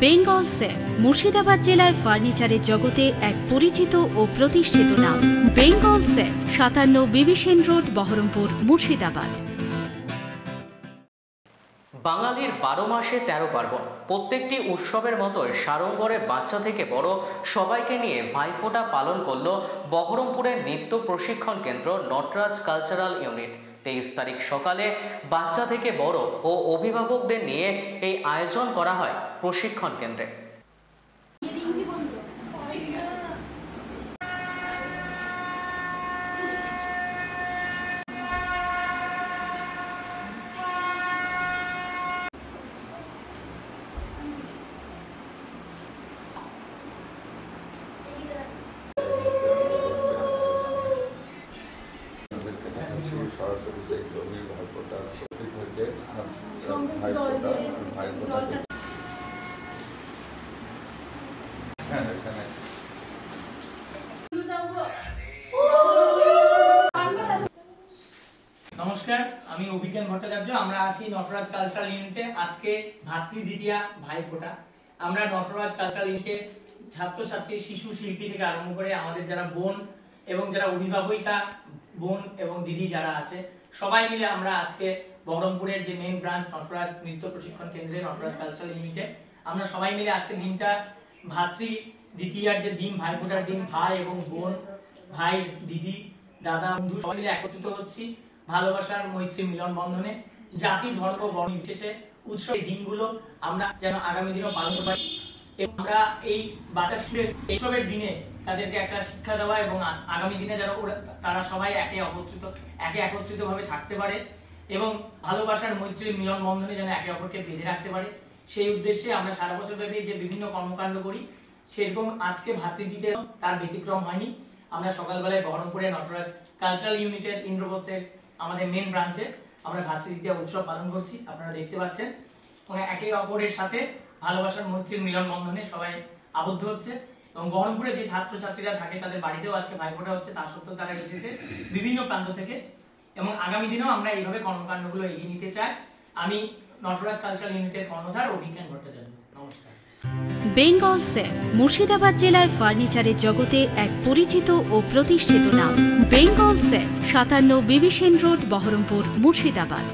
Bengal safe Murshidabad জেলায় ফার্নিচারের জগতে এক পরিচিত ও প্রতিষ্ঠিত নাম। বেঙ্গল সেফ 57 বিবি সেন রোড, বহরমপুর, মুর্শিদাবাদ। বাঙালির 12 মাসে 13 পার্বণ। প্রত্যেকটি উৎসবের মতো সাড়ম্বরে বাচ্চা থেকে বড় সবাইকে নিয়ে ভাইফোঁটা পালন করল বহরমপুরের নৃত্য প্রশিক্ষণ কেন্দ্র নটরাজ কালচারাল ইউনিট। 23 তারিখ সকালে বাচ্চা থেকে বড় ও অভিভাবকদের নিয়ে এই আয়োজন করা হয় প্রশিক্ষণ কেন্দ্রে। সরাসরি সেই জমি ভাইফোঁটা প্রস্তুত হয়েছে। নমস্কার, আমি অভিজ্ঞান ভট্টাচার্য। আমরা আছি নটরাজ কালচারাল ইউনিটে। আজকে ভাতৃ দ্বিতীয়া ভাইফোঁটা। আমরা নটরাজ কালচারাল ইউনিটে ছাত্রছাত্রী, শিশু শিল্পী থেকে আরম্ভ করে আমাদের যারা বোন এবং যারা অভিভাবিকা বোন এবং দিদি যারা আছে, সবাই মিলে আমরা আজকে বহরমপুরের যে মেইন ব্রাঞ্চ নটরাজ নৃত্য প্রশিক্ষণ কেন্দ্রে নটরাজ কালচারাল ইউনিটে আমরা সবাই মিলে আজকে দিনটা ভাতৃ দ্বিতীয়ার যে দিন, ভাইফোঁটার দিন, ভাই এবং বোন, ভাই, দিদি, দাদা, বন্ধু সবাই মিলে একত্রিত হচ্ছি ভালোবাসার মৈত্রী মিলন বন্ধনে। জাতি, ধর্ম, বর্ণ নির্বিশেষে উৎসব দিনগুলো আমরা যেন আগামী দিনও পালন করতে পারি। আমরা এই বাচ্চা শিশুদের এইসবের দিনে তাদেরকে একটা শিক্ষা দেওয়া এবং আগামী দিনে যেন তারা সবাই একে একত্রিত ভাবে থাকতে পারে এবং ভালোবাসার মৈত্রী মিলন বন্ধনে যেন একে অপরকে বেঁধে রাখতে পারে, সেই উদ্দেশ্যে আমরা সারা বছর ব্যাপী যে বিভিন্ন কর্মকাণ্ড করি, সেরকম আজকে ভাতৃদ্বিতীয়া তার ব্যতিক্রম হয়নি। আমরা সকালবেলায় বহরমপুরে নটরাজ কালচারাল ইউনিটের ইন্দ্রপ্রস্থের আমাদের মেন ব্রাঞ্চে আমরা ভাতৃদ্বিতীয়া উৎসব পালন করছি। আপনারা দেখতে পাচ্ছেন একে অপরের সাথে ভালোবাসার মৈত্রীর মিলন বন্ধনে সবাই আবদ্ধ হচ্ছে এবং বহরমপুরে যে ছাত্রছাত্রীরা থাকে তাদের বাড়িতেও আজকে ভাইফোঁটা হচ্ছে। তা সত্ত্বেও তারা এসেছে বিভিন্ন প্রান্ত থেকে এবং আগামী দিনেও আমরা এইভাবে কর্মকাণ্ডগুলো এগিয়ে নিতে চাই। আমি নটরাজ কালচারাল ইউনিটের কর্ণধার অভিজ্ঞান ভট্টাচার্য। নমস্কার। বেঙ্গল সেফ মুর্শিদাবাদ জেলায় ফার্নিচারের জগতে এক পরিচিত ও প্রতিষ্ঠিত নাম। বেঙ্গল সেফ 57 বিবি সেন রোড, বহরমপুর, মুর্শিদাবাদ।